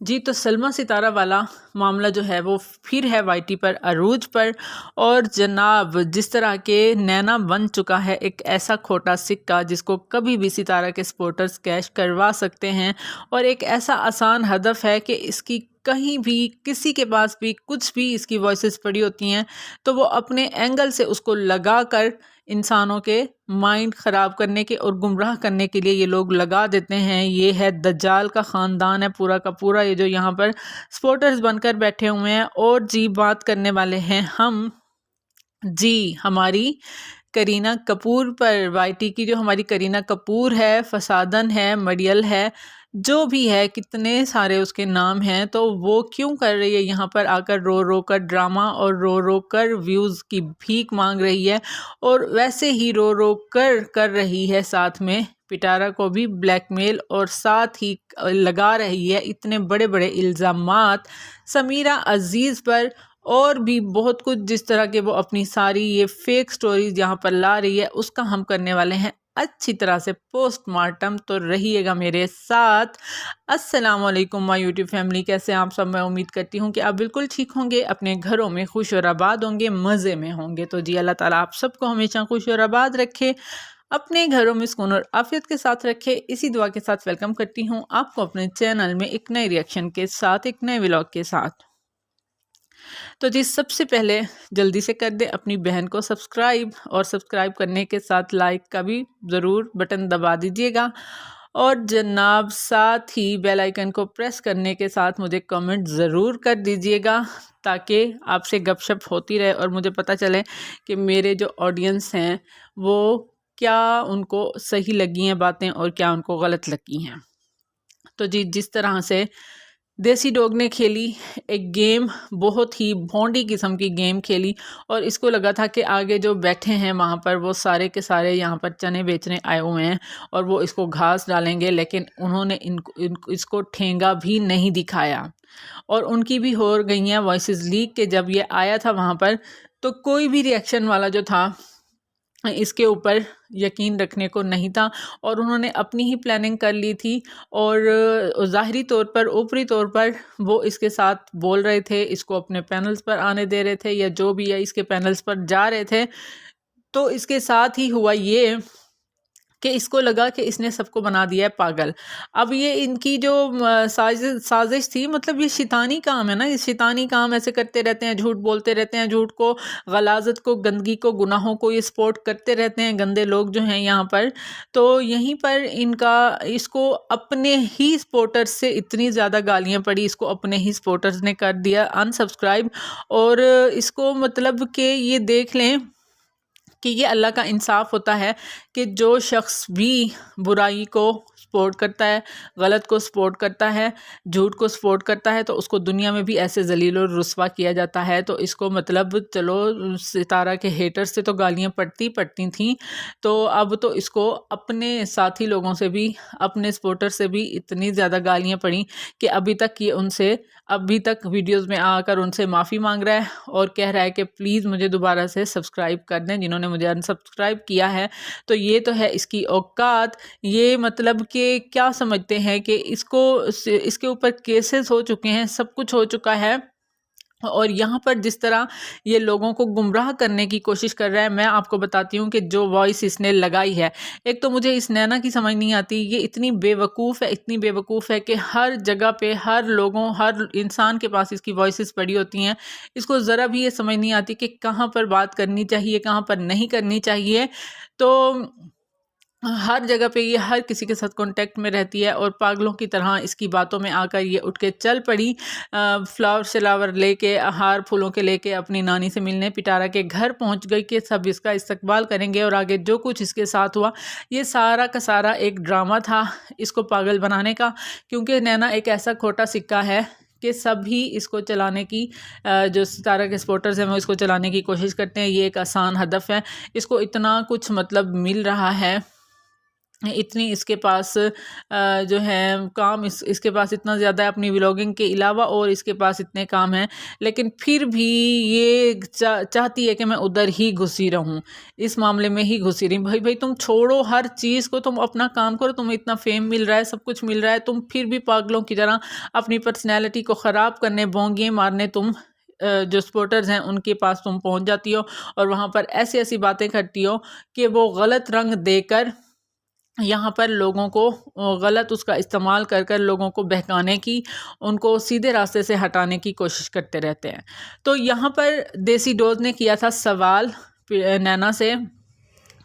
جی تو سلما ستارہ والا معاملہ جو ہے وہ پھر ہے وائی ٹی پر عروج پر، اور جناب جس طرح کے نینا بن چکا ہے ایک ایسا کھوٹا سکہ جس کو کبھی بھی ستارہ کے سپورٹرز کیش کروا سکتے ہیں، اور ایک ایسا آسان ہدف ہے کہ اس کی کہیں بھی کسی کے پاس بھی کچھ بھی اس کی وائسز پڑی ہوتی ہیں تو وہ اپنے اینگل سے اس کو لگا کر انسانوں کے مائنڈ خراب کرنے کے اور گمراہ کرنے کے لیے یہ لوگ لگا دیتے ہیں۔ یہ ہے دجال کا خاندان ہے پورا کا پورا، یہ جو یہاں پر سپورٹرز بن کر بیٹھے ہوئے ہیں۔ اور جی بات کرنے والے ہیں ہم ہماری کرینہ کپور پر، وائی ٹی کی جو ہماری کرینہ کپور ہے، فسادن ہے، مریل ہے، جو بھی ہے، کتنے سارے اس کے نام ہیں، تو وہ کیوں کر رہی ہے یہاں پر آ کر رو رو کر ڈرامہ اور رو رو کر ویوز کی بھیک مانگ رہی ہے، اور ویسے ہی رو رو کر رہی ہے ساتھ میں پٹارا کو بھی بلیک میل، اور ساتھ ہی لگا رہی ہے اتنے بڑے بڑے الزامات سمیرہ عزیز پر، اور بھی بہت کچھ جس طرح کہ وہ اپنی ساری یہ فیک سٹوریز یہاں پر لا رہی ہے، اس کا ہم کرنے والے ہیں اچھی طرح سے پوسٹ مارٹم، تو رہیے گا میرے ساتھ۔ السلام علیکم مائی یوٹیوب فیملی، کیسے آپ سب؟ میں امید کرتی ہوں کہ آپ بالکل ٹھیک ہوں گے، اپنے گھروں میں خوش اور آباد ہوں گے، مزے میں ہوں گے۔ تو جی اللہ تعالیٰ آپ سب کو ہمیشہ خوش اور آباد رکھے، اپنے گھروں میں سکون اور عافیت کے ساتھ رکھے، اسی دعا کے ساتھ ویلکم کرتی ہوں آپ کو اپنے چینل میں ایک نئے ریئیکشن کے ساتھ، ایک نئے ولاگ کے ساتھ۔ تو جی سب سے پہلے جلدی سے کر دیں اپنی بہن کو سبسکرائب، اور سبسکرائب کرنے کے ساتھ لائک کا بھی ضرور بٹن دبا دیجیے گا، اور جناب ساتھ ہی بیل آئیکن کو پریس کرنے کے ساتھ مجھے کمنٹ ضرور کر دیجیے گا، تاکہ آپ سے گپ شپ ہوتی رہے اور مجھے پتہ چلے کہ میرے جو آڈینس ہیں وہ کیا ان کو صحیح لگی ہیں باتیں اور کیا ان کو غلط لگی ہیں۔ تو جی جس طرح سے دیسی ڈوگ نے کھیلی ایک گیم، بہت ہی بھونڈی قسم کی گیم کھیلی، اور اس کو لگا تھا کہ آگے جو بیٹھے ہیں وہاں پر وہ سارے کے سارے یہاں پر چنے بیچنے آئے ہوئے ہیں اور وہ اس کو گھاس ڈالیں گے، لیکن انہوں نے اس کو ٹھینگا بھی نہیں دکھایا، اور ان کی بھی ہو گئی ہیں وائسز لیک کہ جب یہ آیا تھا وہاں پر تو کوئی بھی ریئیکشن والا جو تھا اس کے اوپر یقین رکھنے کو نہیں تھا، اور انہوں نے اپنی ہی پلاننگ کر لی تھی، اور ظاہری طور پر اوپری طور پر وہ اس کے ساتھ بول رہے تھے، اس کو اپنے پینلز پر آنے دے رہے تھے، یا جو بھی ہے اس کے پینلز پر جا رہے تھے، تو اس کے ساتھ ہی ہوا یہ کہ اس کو لگا کہ اس نے سب کو بنا دیا ہے پاگل۔ اب یہ ان کی جو سازش تھی، مطلب یہ شیطانی کام ہے نا، یہ شیطانی کام ایسے کرتے رہتے ہیں، جھوٹ بولتے رہتے ہیں، جھوٹ کو، غلاظت کو، گندگی کو، گناہوں کو یہ سپورٹ کرتے رہتے ہیں گندے لوگ جو ہیں یہاں پر۔ تو یہیں پر اس کو اپنے ہی سپورٹرز سے اتنی زیادہ گالیاں پڑی، اس کو اپنے ہی سپورٹرز نے کر دیا انسبسکرائب، اور اس کو مطلب کہ یہ دیکھ لیں کہ یہ اللہ کا انصاف ہوتا ہے کہ جو شخص بھی برائی کو سپورٹ کرتا ہے، غلط کو سپورٹ کرتا ہے، جھوٹ کو سپورٹ کرتا ہے، تو اس کو دنیا میں بھی ایسے ذلیل و رسوا کیا جاتا ہے۔ تو اس کو مطلب چلو ستارہ کے ہیٹر سے تو گالیاں پڑتی تھیں، تو اب تو اس کو اپنے ساتھی لوگوں سے بھی، اپنے سپورٹر سے بھی اتنی زیادہ گالیاں پڑیں کہ ابھی تک ویڈیوز میں آ کر ان سے معافی مانگ رہا ہے، اور کہہ رہا ہے کہ پلیز مجھے دوبارہ سے سبسکرائب کر دیں جنہوں نے مجھے انسبسکرائب کیا ہے۔ تو یہ تو ہے اس کی اوقات، یہ مطلب کہ کیا سمجھتے ہیں کہ اس کے اوپر کیسز ہو چکے ہیں، سب کچھ ہو چکا ہے، اور یہاں پر جس طرح یہ لوگوں کو گمراہ کرنے کی کوشش کر رہا ہے، میں آپ کو بتاتی ہوں کہ جو وائس اس نے لگائی ہے، ایک تو مجھے اس نینا کی سمجھ نہیں آتی، یہ اتنی بے وقوف ہے کہ ہر جگہ پہ ہر انسان کے پاس اس کی وائسز پڑی ہوتی ہیں، اس کو ذرا بھی یہ سمجھ نہیں آتی کہ کہاں پر بات کرنی چاہیے، کہاں پر نہیں کرنی چاہیے، تو ہر جگہ پہ یہ ہر کسی کے ساتھ کانٹیکٹ میں رہتی ہے، اور پاگلوں کی طرح اس کی باتوں میں آ کر یہ اٹھ کے چل پڑی، فلاور لے کے، ہار پھولوں کے لے کے اپنی نانی سے ملنے پٹارا کے گھر پہنچ گئی کہ سب اس کا استقبال کریں گے، اور آگے جو کچھ اس کے ساتھ ہوا یہ سارا کا سارا ایک ڈرامہ تھا اس کو پاگل بنانے کا، کیونکہ نینا ایک ایسا کھوٹا سکہ ہے کہ سب ہی اس کو چلانے کی، جو ستارہ کے سپورٹرز ہیں وہ اس کو چلانے کی کوشش کرتے ہیں، یہ ایک آسان ہدف ہے، اس کو اتنا کچھ مطلب مل رہا ہے اتنی اس کے پاس جو ہے کام، اس کے پاس اتنا زیادہ ہے اپنی ولاگنگ کے علاوہ، اور اس کے پاس اتنے کام ہیں، لیکن پھر بھی یہ چاہتی ہے کہ میں ادھر ہی گھسی رہوں، اس معاملے میں ہی گھسی رہی. بھائی تم چھوڑو ہر چیز کو، تم اپنا کام کرو، تمہیں اتنا فیم مل رہا ہے، سب کچھ مل رہا ہے، تم پھر بھی پاگلوں کی طرح اپنی پرسنالٹی کو خراب کرنے، بونگیاں مارنے تم جو سپورٹرز ہیں ان کے پاس تم پہنچ جاتی ہو، اور وہاں پر ایسی باتیں کرتی ہو کہ وہ غلط رنگ دے کر یہاں پر لوگوں کو غلط اس کا استعمال کر لوگوں کو بہکانے کی، ان کو سیدھے راستے سے ہٹانے کی کوشش کرتے رہتے ہیں. تو یہاں پر دیسی ڈوز نے کیا تھا سوال نینا سے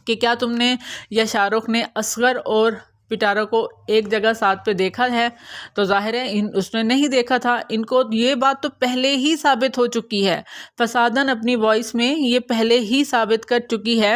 کہ کیا تم نے یا شاہ رخ نے اصغر اور پٹارا کو ایک جگہ ساتھ پہ دیکھا ہے؟ تو ظاہر ہے اس نے نہیں دیکھا تھا. ان کو یہ بات تو پہلے ہی ثابت ہو چکی ہے، فسادن اپنی وائس میں یہ پہلے ہی ثابت کر چکی ہے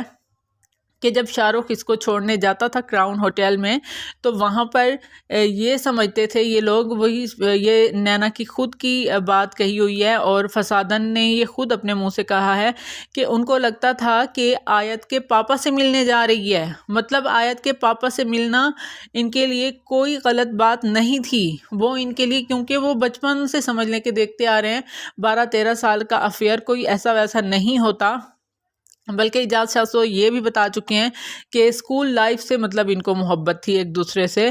کہ جب شاہ رخ اس کو چھوڑنے جاتا تھا کراؤن ہوٹل میں، تو وہاں پر یہ سمجھتے تھے یہ لوگ، وہی یہ نینا کی خود کی بات کہی ہوئی ہے، اور فسادن نے یہ خود اپنے منہ سے کہا ہے کہ ان کو لگتا تھا کہ آیت کے پاپا سے ملنے جا رہی ہے. مطلب آیت کے پاپا سے ملنا ان کے لیے کوئی غلط بات نہیں تھی، وہ ان کے لیے، کیونکہ وہ بچپن سے سمجھنے کے دیکھتے آ رہے ہیں 12-13 سال کا افیئر کوئی ایسا ویسا نہیں ہوتا، بلکہ اجاز شاہ تو یہ بھی بتا چکے ہیں کہ اسکول لائف سے مطلب ان کو محبت تھی ایک دوسرے سے.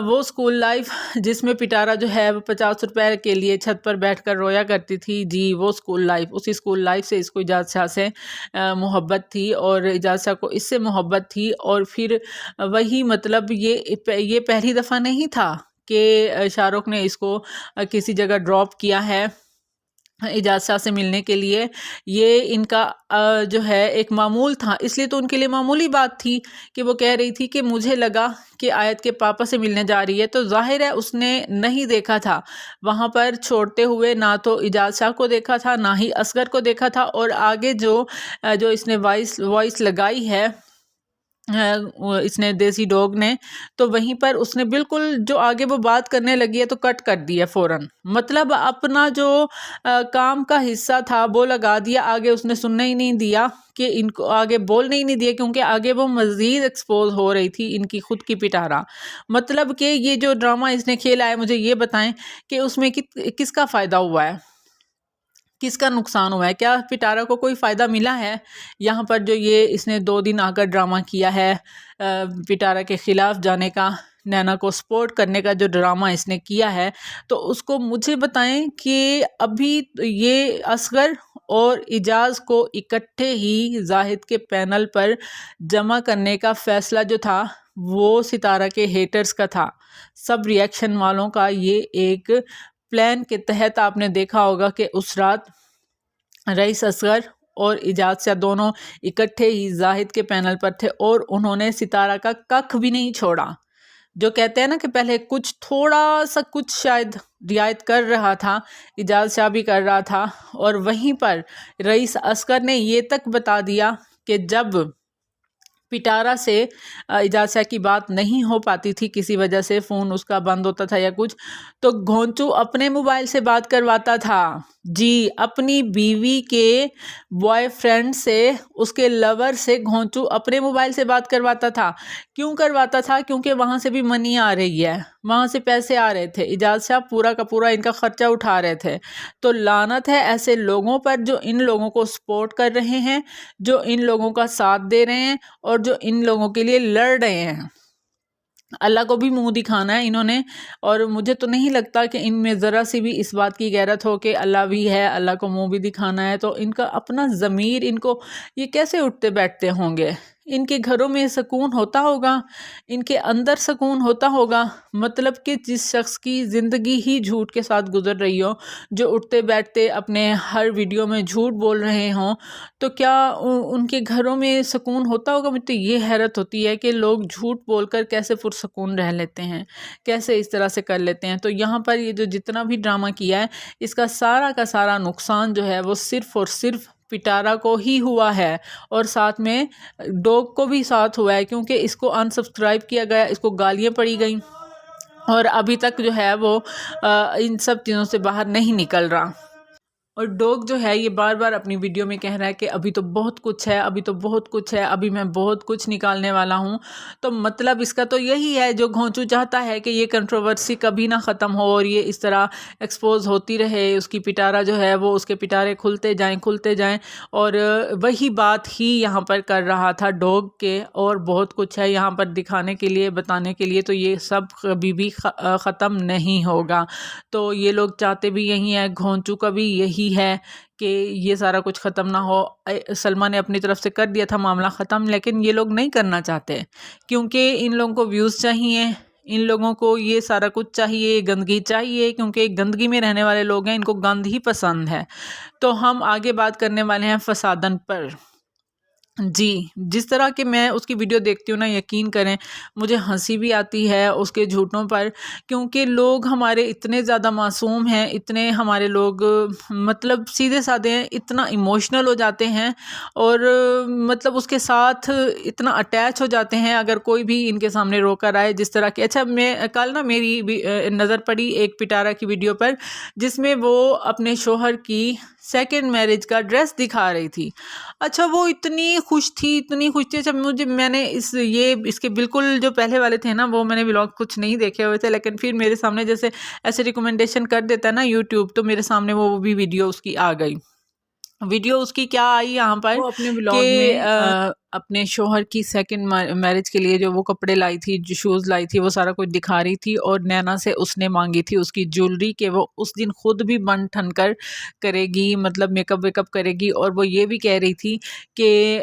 وہ اسکول لائف جس میں پٹارا جو ہے وہ 50 روپے کے لیے چھت پر بیٹھ کر رویا کرتی تھی، جی وہ اسکول لائف، اسی اسکول لائف سے اس کو اجاز شاہ سے محبت تھی، اور اجاز شاہ کو اس سے محبت تھی. اور پھر وہی مطلب یہ پہلی دفعہ نہیں تھا کہ شاہ رخ نے اس کو کسی جگہ ڈراپ کیا ہے اجاز شاہ سے ملنے کے لیے. یہ ان کا جو ہے ایک معمول تھا، اس لیے تو ان کے لیے معمولی بات تھی کہ وہ کہہ رہی تھی کہ مجھے لگا کہ آیت کے پاپا سے ملنے جا رہی ہے. تو ظاہر ہے اس نے نہیں دیکھا تھا وہاں پر چھوڑتے ہوئے، نہ تو اجاز شاہ کو دیکھا تھا، نہ ہی اصغر کو دیکھا تھا. اور آگے جو اس نے وائس لگائی ہے اس نے دیسی ڈوگ نے، تو وہیں پر اس نے بالکل جو آگے وہ بات کرنے لگی ہے تو کٹ کر دیا فوراً. مطلب اپنا جو کام کا حصہ تھا وہ لگا دیا، آگے اس نے سننا ہی نہیں دیا کہ ان کو آگے بولنے ہی نہیں دیا، کیونکہ آگے وہ مزید ایکسپوز ہو رہی تھی ان کی خود کی پٹارا. مطلب کہ یہ جو ڈرامہ اس نے کھیلا ہے، مجھے یہ بتائیں کہ اس میں کس کا فائدہ ہوا ہے، کس کا نقصان ہوا ہے؟ کیا پٹارا کو کوئی فائدہ ملا ہے یہاں پر جو یہ اس نے 2 دن آ کر ڈرامہ کیا ہے پٹارا کے خلاف جانے کا، نینا کو سپورٹ کرنے کا جو ڈرامہ اس نے کیا ہے؟ تو اس کو مجھے بتائیں کہ ابھی یہ اصغر اور اجاز کو اکٹھے ہی زاہد کے پینل پر جمع کرنے کا فیصلہ جو تھا وہ ستارہ کے ہیٹرز کا تھا، سب ریاکشن والوں کا. یہ ایک پلان کے تحت آپ نے دیکھا ہوگا کہ اس رات رئیس اصغر اور اجاز شاہ دونوں اکٹھے ہی زاہد کے پینل پر تھے، اور انہوں نے ستارہ کا ککھ بھی نہیں چھوڑا. جو کہتے ہیں نا کہ پہلے کچھ تھوڑا سا کچھ شاید رعایت کر رہا تھا، اجاز شاہ بھی کر رہا تھا، اور وہیں پر رئیس اصغر نے یہ تک بتا دیا کہ جب پٹارا سے اجاز شاہ کی بات نہیں ہو پاتی تھی کسی وجہ سے، فون اس کا بند ہوتا تھا یا کچھ، تو گھونچو اپنے موبائل سے بات کرواتا تھا. جی اپنی بیوی کے بوائے فرینڈ سے، اس کے لور سے گھونچو اپنے موبائل سے بات کرواتا تھا. کیوں کرواتا تھا؟ کیونکہ وہاں سے بھی منی آ رہی ہے، وہاں سے پیسے آ رہے تھے، اجاز شاہ پورا کا پورا ان کا خرچہ اٹھا رہے تھے. تو لعنت ہے ایسے لوگوں پر جو ان لوگوں کو سپورٹ کر رہے ہیں، جو ان لوگوں کا ساتھ دے رہے ہیں، اور جو ان لوگوں کے لیے لڑ رہے ہیں. اللہ کو بھی منہ دکھانا ہے انہوں نے، اور مجھے تو نہیں لگتا کہ ان میں ذرا سی بھی اس بات کی غیرت ہو کہ اللہ بھی ہے، اللہ کو منہ بھی دکھانا ہے. تو ان کا اپنا ضمیر، ان کو یہ کیسے اٹھتے بیٹھتے ہوں گے؟ ان کے گھروں میں سکون ہوتا ہوگا، ان کے اندر سکون ہوتا ہوگا؟ مطلب کہ جس شخص کی زندگی ہی جھوٹ کے ساتھ گزر رہی ہو، جو اٹھتے بیٹھتے اپنے ہر ویڈیو میں جھوٹ بول رہے ہوں، تو کیا ان کے گھروں میں سکون ہوتا ہوگا؟ مجھے یہ حیرت ہوتی ہے کہ لوگ جھوٹ بول کر کیسے پرسکون رہ لیتے ہیں، کیسے اس طرح سے کر لیتے ہیں. تو یہاں پر یہ جو جتنا بھی ڈرامہ کیا ہے، اس کا سارا نقصان جو ہے وہ صرف اور صرف پٹارا کو ہی ہوا ہے، اور ساتھ میں ڈوگ کو بھی ساتھ ہوا ہے، کیونکہ اس کو انسبسکرائب کیا گیا، اس کو گالیاں پڑی گئیں، اور ابھی تک جو ہے وہ ان سب چیزوں سے باہر نہیں نکل رہا. اور ڈوگ جو ہے یہ بار بار اپنی ویڈیو میں کہہ رہا ہے کہ ابھی تو بہت کچھ ہے، ابھی تو بہت کچھ ہے، ابھی میں بہت کچھ نکالنے والا ہوں۔ تو مطلب اس کا تو یہی ہے، جو گھونچو چاہتا ہے کہ یہ کنٹروورسی کبھی نہ ختم ہو اور یہ اس طرح ایکسپوز ہوتی رہے، اس کی پٹارا جو ہے وہ اس کے پٹارے کھلتے جائیں اور وہی بات ہی یہاں پر کر رہا تھا ڈوگ کے، اور بہت کچھ ہے یہاں پر دکھانے کے لیے، بتانے کے لیے، تو یہ سب کبھی بھی ختم نہیں ہوگا۔ تو یہ لوگ چاہتے بھی یہی ہے، گھونچو کا بھی یہی ہے کہ یہ سارا کچھ ختم نہ ہو۔ سلما نے اپنی طرف سے کر دیا تھا معاملہ ختم، لیکن یہ لوگ نہیں کرنا چاہتے کیونکہ ان لوگوں کو ویوز چاہیے، ان لوگوں کو یہ سارا کچھ چاہیے، گندگی چاہیے، کیونکہ گندگی میں رہنے والے لوگ ہیں، ان کو گند ہی پسند ہے۔ تو ہم آگے بات کرنے والے ہیں فسادن پر۔ جی، جس طرح کہ میں اس کی ویڈیو دیکھتی ہوں نا، یقین کریں مجھے ہنسی بھی آتی ہے اس کے جھوٹوں پر، کیونکہ لوگ ہمارے اتنے زیادہ معصوم ہیں، اتنے ہمارے لوگ مطلب سیدھے سادے ہیں، اتنا ایموشنل ہو جاتے ہیں اور مطلب اس کے ساتھ اتنا اٹیچ ہو جاتے ہیں اگر کوئی بھی ان کے سامنے رو کر آئے۔ جس طرح کہ اچھا، میں کل نا میری نظر پڑی ایک پٹارا کی ویڈیو پر جس میں وہ اپنے شوہر کی سیکنڈ میرج کا ڈریس دکھا رہی تھی۔ اچھا، وہ اتنی خوش تھی، اتنی خوش تھی۔ اچھا، میں نے اس کے بالکل جو پہلے والے تھے نا، وہ میں نے ولاگ کچھ نہیں دیکھے ہوئے تھے، لیکن پھر میرے سامنے جیسے ایسے ریکمنڈیشن کر دیتا ہے نا یوٹیوب، تو میرے سامنے وہ بھی ویڈیو اس کی آ گئی۔ ویڈیو اس کی کیا آئی یہاں پر، وہ اپنے ولاگ میں اپنے شوہر کی سیکنڈ میرج کے لیے جو وہ کپڑے لائی تھی، جو شوز لائی تھی، وہ سارا کچھ دکھا رہی تھی، اور نینا سے اس نے مانگی تھی اس کی جیولری کہ وہ اس دن خود بھی بن ٹھن کر کرے گی، مطلب میک اپ ویک اپ کرے گی، اور وہ یہ بھی کہہ رہی تھی کہ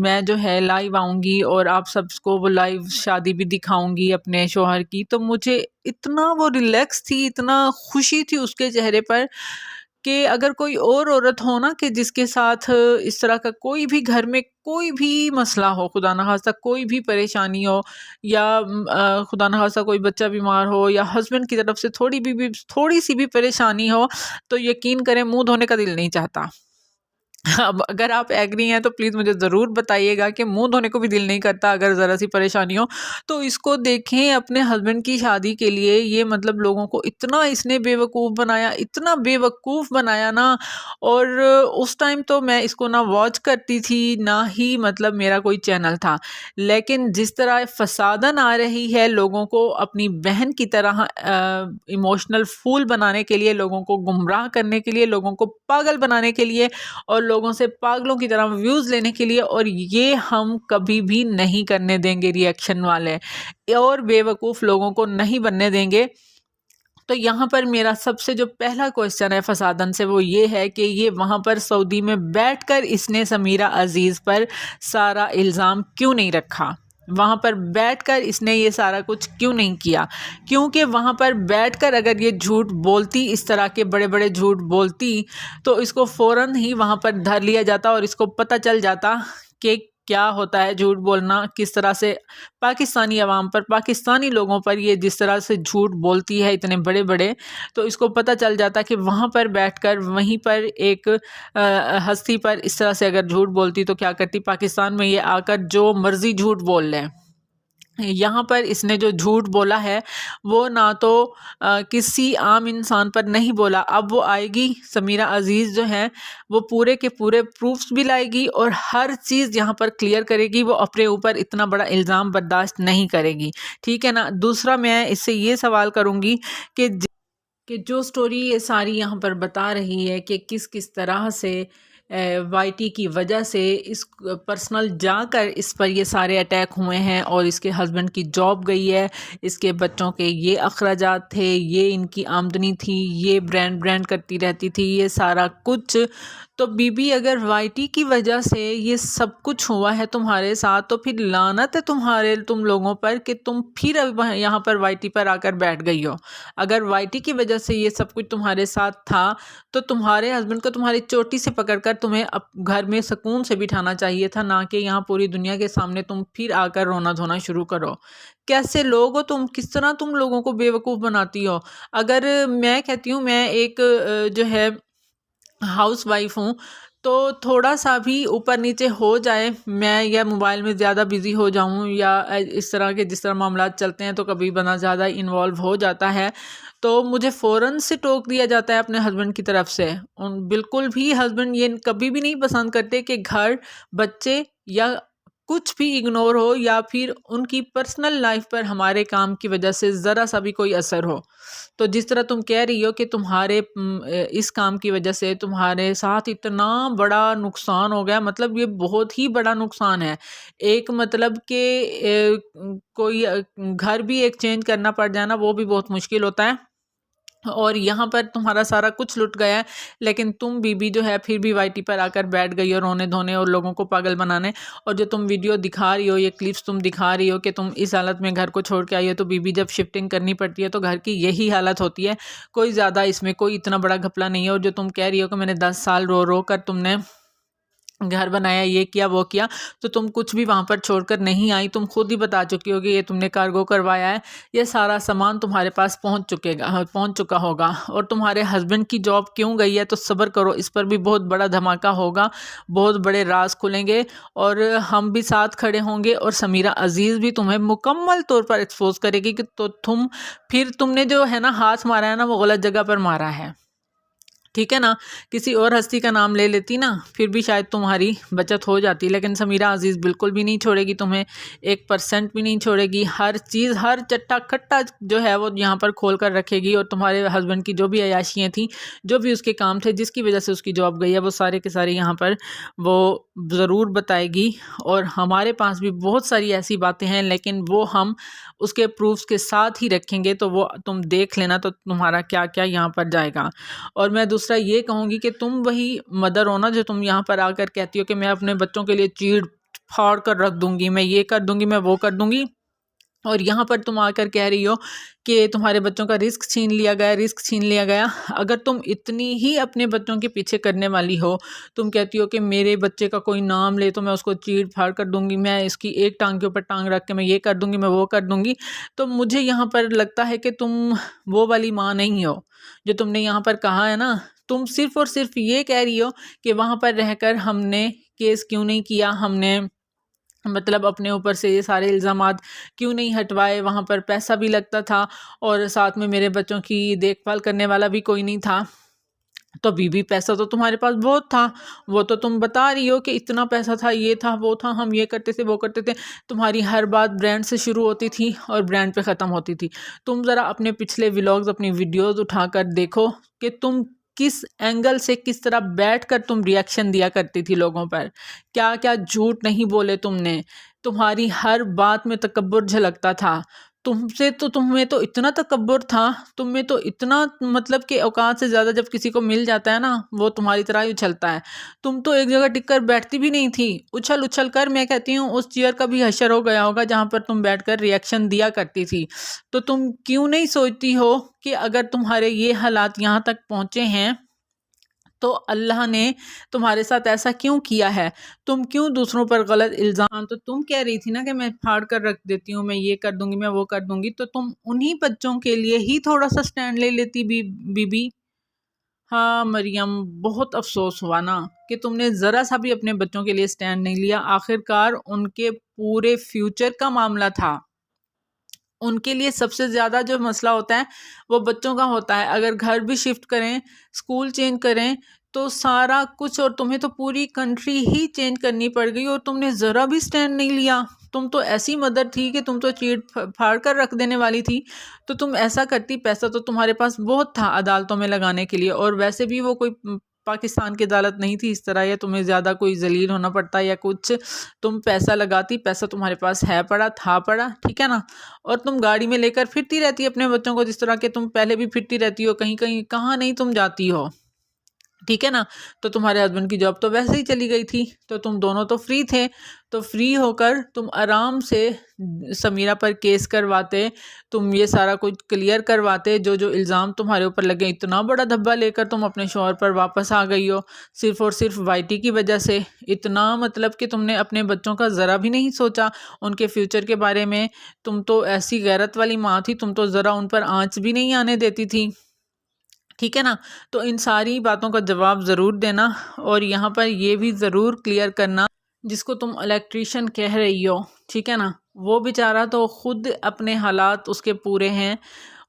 میں جو ہے لائیو آؤں گی اور آپ سب کو وہ لائیو شادی بھی دکھاؤں گی اپنے شوہر کی۔ تو مجھے اتنا وہ ریلیکس تھی، اتنا خوشی تھی اس کے چہرے پر کہ اگر کوئی اور عورت ہو نا کہ جس کے ساتھ اس طرح کا کوئی بھی گھر میں کوئی بھی مسئلہ ہو، خدا نخواستہ کوئی بھی پریشانی ہو، یا خدا نخواستہ کوئی بچہ بیمار ہو، یا ہسبینڈ کی طرف سے تھوڑی سی بھی پریشانی ہو، تو یقین کریں منہ دھونے کا دل نہیں چاہتا۔ اب اگر آپ ایگری ہیں تو پلیز مجھے ضرور بتائیے گا کہ منہ دھونے کو بھی دل نہیں کرتا اگر ذرا سی پریشانی ہو تو۔ اس کو دیکھیں اپنے ہسبینڈ کی شادی کے لیے، یہ مطلب لوگوں کو اتنا اس نے بے وقوف بنایا، اتنا بے وقوف بنایا نا۔ اور اس ٹائم تو میں اس کو نہ واچ کرتی تھی، نہ ہی مطلب میرا کوئی چینل تھا، لیکن جس طرح فسادن آ رہی ہے لوگوں کو اپنی بہن کی طرح ایموشنل فول بنانے کے لیے، لوگوں کو گمراہ کرنے کے لیے، لوگوں کو پاگل بنانے کے لیے، اور لوگوں سے پاگلوں کی طرح ویوز لینے کے لیے، اور یہ ہم کبھی بھی نہیں کرنے دیں گے۔ ریئیکشن والے اور بے وقوف لوگوں کو نہیں بننے دیں گے۔ تو یہاں پر میرا سب سے جو پہلا کوسچن ہے فسادن سے، وہ یہ ہے کہ یہ وہاں پر سعودی میں بیٹھ کر اس نے سمیرہ عزیز پر سارا الزام کیوں نہیں رکھا؟ وہاں پر بیٹھ کر اس نے یہ سارا کچھ کیوں نہیں کیا؟ کیونکہ وہاں پر بیٹھ کر اگر یہ جھوٹ بولتی، اس طرح کے بڑے بڑے جھوٹ بولتی، تو اس کو فوراً ہی وہاں پر دھر لیا جاتا اور اس کو پتہ چل جاتا کہ کیا ہوتا ہے جھوٹ بولنا، کس طرح سے پاکستانی عوام پر، پاکستانی لوگوں پر یہ جس طرح سے جھوٹ بولتی ہے اتنے بڑے بڑے، تو اس کو پتہ چل جاتا کہ وہاں پر بیٹھ کر وہیں پر ایک ہستی پر اس طرح سے اگر جھوٹ بولتی تو کیا کرتی۔ پاکستان میں یہ آ کر جو مرضی جھوٹ بول لیں۔ یہاں پر اس نے جو جھوٹ بولا ہے وہ نہ تو کسی عام انسان پر نہیں بولا، اب وہ آئے گی سمیرہ عزیز جو ہے وہ پورے کے پورے پروفز بھی لائے گی اور ہر چیز یہاں پر کلیئر کرے گی، وہ اپنے اوپر اتنا بڑا الزام برداشت نہیں کرے گی، ٹھیک ہے نا۔ دوسرا میں اس سے یہ سوال کروں گی کہ جو سٹوری یہ ساری یہاں پر بتا رہی ہے کہ کس طرح سے وائی ٹی کی وجہ سے اس پرسنل جا کر اس پر یہ سارے اٹیک ہوئے ہیں، اور اس کے ہسبینڈ کی جاب گئی ہے، اس کے بچوں کے یہ اخراجات تھے، یہ ان کی آمدنی تھی، یہ برانڈ کرتی رہتی تھی، یہ سارا کچھ۔ تو بی بی اگر وائی ٹی کی وجہ سے یہ سب کچھ ہوا ہے تمہارے ساتھ، تو پھر لعنت ہے تم لوگوں پر کہ تم پھر یہاں پر وائی ٹی پر آ کر بیٹھ گئی ہو۔ اگر وائی ٹی کی وجہ سے یہ سب کچھ تمہارے ساتھ تھا تو تمہارے ہسبینڈ کو تمہاری چوٹی سے پکڑ کر تمہیں گھر میں سکون سے بٹھانا چاہیے تھا، نہ کہ یہاں پوری دنیا کے سامنے تم پھر آ کر رونا دھونا شروع کرو۔ کیسے لوگ ہو تم؟ کس طرح تم لوگوں کو بے وقوف بناتی ہو؟ اگر میں کہتی ہوں، میں ایک جو ہے ہاؤس وائف ہوں، تو تھوڑا سا بھی اوپر نیچے ہو جائے، میں یا موبائل میں زیادہ بزی ہو جاؤں یا اس طرح کے جس طرح معاملات چلتے ہیں تو کبھی بنا زیادہ انوالو ہو جاتا ہے، تو مجھے فوراً سے ٹوک دیا جاتا ہے اپنے ہسبینڈ کی طرف سے۔ بالکل بھی ہسبینڈ یہ کبھی بھی نہیں پسند کرتے کہ گھر، بچے یا کچھ بھی اگنور ہو، یا پھر ان کی پرسنل لائف پر ہمارے کام کی وجہ سے ذرا سا بھی کوئی اثر ہو۔ تو جس طرح تم کہہ رہی ہو کہ تمہارے اس کام کی وجہ سے تمہارے ساتھ اتنا بڑا نقصان ہو گیا، مطلب یہ بہت ہی بڑا نقصان ہے۔ ایک مطلب کہ کوئی گھر بھی ایک چینج کرنا پڑ جائے نا، وہ بھی بہت مشکل ہوتا ہے، اور یہاں پر تمہارا سارا کچھ لٹ گیا ہے، لیکن تم بیوی جو ہے پھر بھی وائی ٹی پر آ کر بیٹھ گئی اور رونے دھونے اور لوگوں کو پاگل بنانے۔ اور جو تم ویڈیو دکھا رہی ہو، یہ کلپس تم دکھا رہی ہو کہ تم اس حالت میں گھر کو چھوڑ کے آئی ہو، تو بیوی جب شفٹنگ کرنی پڑتی ہے تو گھر کی یہی حالت ہوتی ہے، کوئی زیادہ اس میں کوئی اتنا بڑا گھپلا نہیں ہے۔ اور جو تم کہہ رہی ہو کہ میں نے 10 سال رو رو کر تم نے گھر بنایا، یہ کیا وہ کیا، تو تم کچھ بھی وہاں پر چھوڑ کر نہیں آئی۔ تم خود ہی بتا چکی ہوگی یہ تم نے کارگو کروایا ہے، یہ سارا سامان تمہارے پاس پہنچ چکا ہوگا۔ اور تمہارے ہسبینڈ کی جاب کیوں گئی ہے تو صبر کرو، اس پر بھی بہت بڑا دھماکہ ہوگا، بہت بڑے راز کھلیں گے، اور ہم بھی ساتھ کھڑے ہوں گے، اور سمیرہ عزیز بھی تمہیں مکمل طور پر ایکسپوز کرے گی کہ تو تم نے جو ہے نا ہاتھ مارا ہے نا، وہ غلط جگہ پر مارا ہے، ٹھیک ہے نا۔ کسی اور ہستی کا نام لے لیتی نا، پھر بھی شاید تمہاری بچت ہو جاتی، لیکن سمیرہ عزیز بالکل بھی نہیں چھوڑے گی تمہیں، 1% بھی نہیں چھوڑے گی۔ ہر چیز، ہر چٹا کھٹا جو ہے وہ یہاں پر کھول کر رکھے گی، اور تمہارے ہسبینڈ کی جو بھی عیاشیاں تھیں، جو بھی اس کے کام تھے جس کی وجہ سے اس کی جاب گئی ہے، وہ سارے کے سارے یہاں پر وہ ضرور بتائے گی۔ اور ہمارے پاس بھی بہت ساری ایسی باتیں ہیں، لیکن وہ ہم اس کے پروفز کے ساتھ ہی رکھیں گے، تو وہ تم دیکھ لینا تو تمہارا کیا کیا یہاں پر جائے گا۔ اور میں دوسرا یہ کہوں گی کہ تم وہی مدر ہو نا جو تم یہاں پر آ کر کہتی ہو کہ میں اپنے بچوں کے لیے چیڑ پھاڑ کر رکھ دوں گی، میں یہ کر دوں گی، میں وہ کر دوں گی، اور یہاں پر تم آ کر کہہ رہی ہو کہ تمہارے بچوں کا رزق چھین لیا گیا۔ اگر تم اتنی ہی اپنے بچوں کے پیچھے کرنے والی ہو، تم کہتی ہو کہ میرے بچے کا کوئی نام لے تو میں اس کو چیڑ پھاڑ کر دوں گی، میں اس کی ایک ٹانگ کے اوپر ٹانگ رکھ کے میں یہ کر دوں گی، میں وہ کر دوں گی، تو مجھے یہاں پر لگتا ہے کہ تم وہ والی ماں نہیں ہو جو تم نے یہاں پر کہا ہے نا۔ تم صرف اور صرف یہ کہہ رہی ہو کہ وہاں پر رہ کر ہم نے کیس کیوں نہیں کیا، ہم نے مطلب اپنے اوپر سے یہ سارے الزامات کیوں نہیں ہٹوائے، وہاں پر پیسہ بھی لگتا تھا اور ساتھ میں میرے بچوں کی دیکھ بھال کرنے والا بھی کوئی نہیں تھا۔ تو بھی پیسہ تو تمہارے پاس بہت تھا، وہ تو تم بتا رہی ہو کہ اتنا پیسہ تھا، یہ تھا وہ تھا، ہم یہ کرتے تھے وہ کرتے تھے، تمہاری ہر بات برانڈ سے شروع ہوتی تھی اور برانڈ پہ ختم ہوتی تھی۔ تم ذرا اپنے پچھلے ولاگز، اپنی ویڈیوز اٹھا کر دیکھو کہ تم کس اینگل سے، کس طرح بیٹھ کر تم ریاکشن دیا کرتی تھی لوگوں پر، کیا کیا جھوٹ نہیں بولے تم نے، تمہاری ہر بات میں تکبر جھلکتا تھا۔ تمہیں تو اتنا تکبر تھا، تم میں تو اتنا مطلب کہ اوقات سے زیادہ جب کسی کو مل جاتا ہے نا، وہ تمہاری طرح ہی اچھلتا ہے۔ تم تو ایک جگہ ٹک کر بیٹھتی بھی نہیں تھی، اچھل کر، میں کہتی ہوں اس چیئر کا بھی حشر ہو گیا ہوگا جہاں پر تم بیٹھ کر ریاکشن دیا کرتی تھی۔ تو تم کیوں نہیں سوچتی ہو کہ اگر تمہارے یہ حالات یہاں تک پہنچے ہیں تو اللہ نے تمہارے ساتھ ایسا کیوں کیا ہے؟ تم کیوں دوسروں پر غلط الزام، تو تم کہہ رہی تھی نا کہ میں پھاڑ کر رکھ دیتی ہوں، میں یہ کر دوں گی، میں وہ کر دوں گی، تو تم انہی بچوں کے لیے ہی تھوڑا سا سٹینڈ لے لیتی بی بی۔ ہاں مریم، بہت افسوس ہوا نا کہ تم نے ذرا سا بھی اپنے بچوں کے لیے سٹینڈ نہیں لیا۔ آخرکار ان کے پورے فیوچر کا معاملہ تھا، ان کے لیے سب سے زیادہ جو مسئلہ ہوتا ہے وہ بچوں کا ہوتا ہے۔ اگر گھر بھی شفٹ کریں، اسکول چینج کریں، تو سارا کچھ، اور تمہیں تو پوری کنٹری ہی چینج کرنی پڑ گئی اور تم نے ذرا بھی سٹینڈ نہیں لیا۔ تم تو ایسی مدر تھی کہ تم تو چیڑ پھاڑ کر رکھ دینے والی تھی، تو تم ایسا کرتی، پیسہ تو تمہارے پاس بہت تھا عدالتوں میں لگانے کے لیے، اور ویسے بھی وہ کوئی پاکستان کی عدالت نہیں تھی اس طرح، یا تمہیں زیادہ کوئی ذلیل ہونا پڑتا یا کچھ، تم پیسہ لگاتی، پیسہ تمہارے پاس ہے پڑا تھا پڑا، ٹھیک ہے نا۔ اور تم گاڑی میں لے کر پھرتی رہتی اپنے بچوں کو، جس طرح کہ تم پہلے بھی پھرتی رہتی ہو، کہیں کہیں کہاں نہیں تم جاتی ہو، ٹھیک ہے نا۔ تو تمہارے ہسبینڈ کی جاب تو ویسے ہی چلی گئی تھی، تو تم دونوں تو فری تھے، تو فری ہو کر تم آرام سے سمیرہ پر کیس کرواتے، تم یہ سارا کچھ کلیئر کرواتے، جو جو الزام تمہارے اوپر لگے۔ اتنا بڑا دھبا لے کر تم اپنے شوہر پر واپس آ گئی ہو صرف اور صرف وائی ٹی کی وجہ سے، اتنا مطلب کہ تم نے اپنے بچوں کا ذرا بھی نہیں سوچا، ان کے فیوچر کے بارے میں۔ تم تو ایسی غیرت والی ماں تھی، تم تو ذرا ان پر آنچ بھی نہیں آنے دیتی تھی۔ ٹھیک ہے نا. تو ان ساری باتوں کا جواب ضرور دینا، اور یہاں پر یہ بھی ضرور کلیئر کرنا جس کو تم الیکٹریشین کہہ رہی ہو، ٹھیک ہے نا، وہ بیچارہ تو خود اپنے حالات اس کے پورے ہیں،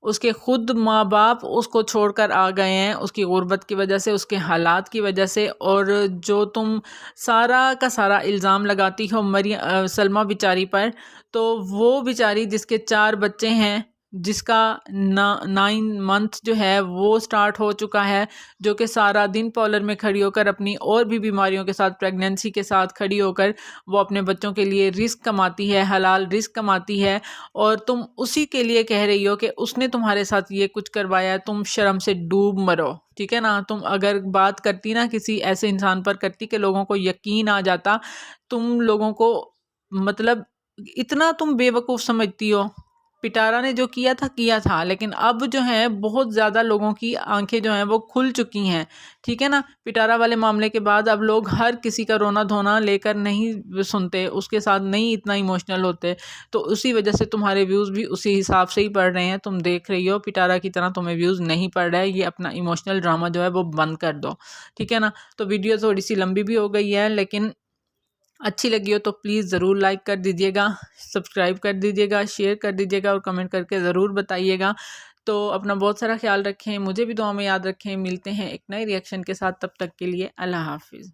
اس کے خود ماں باپ اس کو چھوڑ کر آ گئے ہیں اس کی غربت کی وجہ سے، اس کے حالات کی وجہ سے. اور جو تم سارا کا سارا الزام لگاتی ہو سلمیٰ بیچاری پر، تو وہ بیچاری جس کے 4 بچے ہیں، جس کا 9 منتھ جو ہے وہ سٹارٹ ہو چکا ہے، جو کہ سارا دن پارلر میں کھڑی ہو کر اپنی اور بھی بیماریوں کے ساتھ، پریگننسی کے ساتھ کھڑی ہو کر وہ اپنے بچوں کے لیے رزق کماتی ہے، حلال رزق کماتی ہے، اور تم اسی کے لیے کہہ رہی ہو کہ اس نے تمہارے ساتھ یہ کچھ کروایا ہے، تم شرم سے ڈوب مرو. ٹھیک ہے نا. تم اگر بات کرتی نا کسی ایسے انسان پر کرتی کہ لوگوں کو یقین آ جاتا، تم لوگوں کو مطلب اتنا تم بے وقوف سمجھتی ہو. پٹارا نے جو کیا تھا، لیکن اب جو ہے بہت زیادہ لوگوں کی آنکھیں جو ہیں وہ کھل چکی ہیں. ٹھیک ہے نا. پٹارا والے معاملے کے بعد اب لوگ ہر کسی کا رونا دھونا لے کر نہیں سنتے، اس کے ساتھ نہیں اتنا ایموشنل ہوتے، تو اسی وجہ سے تمہارے ویوز بھی اسی حساب سے ہی پڑ رہے ہیں. تم دیکھ رہی ہو پٹارا کی طرح تمہیں ویوز نہیں پڑ رہا ہے. یہ اپنا ایموشنل ڈرامہ جو ہے وہ بند کر دو. ٹھیک ہے نا. تو ویڈیو تھوڑی سی لمبی بھی ہو گئی ہے، لیکن اچھی لگی ہو تو پلیز ضرور لائک کر دیجیے گا، سبسکرائب کر دیجیے گا، شیئر کر دیجیے گا، اور کمنٹ کر کے ضرور بتائیے گا. تو اپنا بہت سارا خیال رکھیں، مجھے بھی دعا میں یاد رکھیں. ملتے ہیں ایک نئے ریئیکشن کے ساتھ، تب تک کے لیے اللہ حافظ.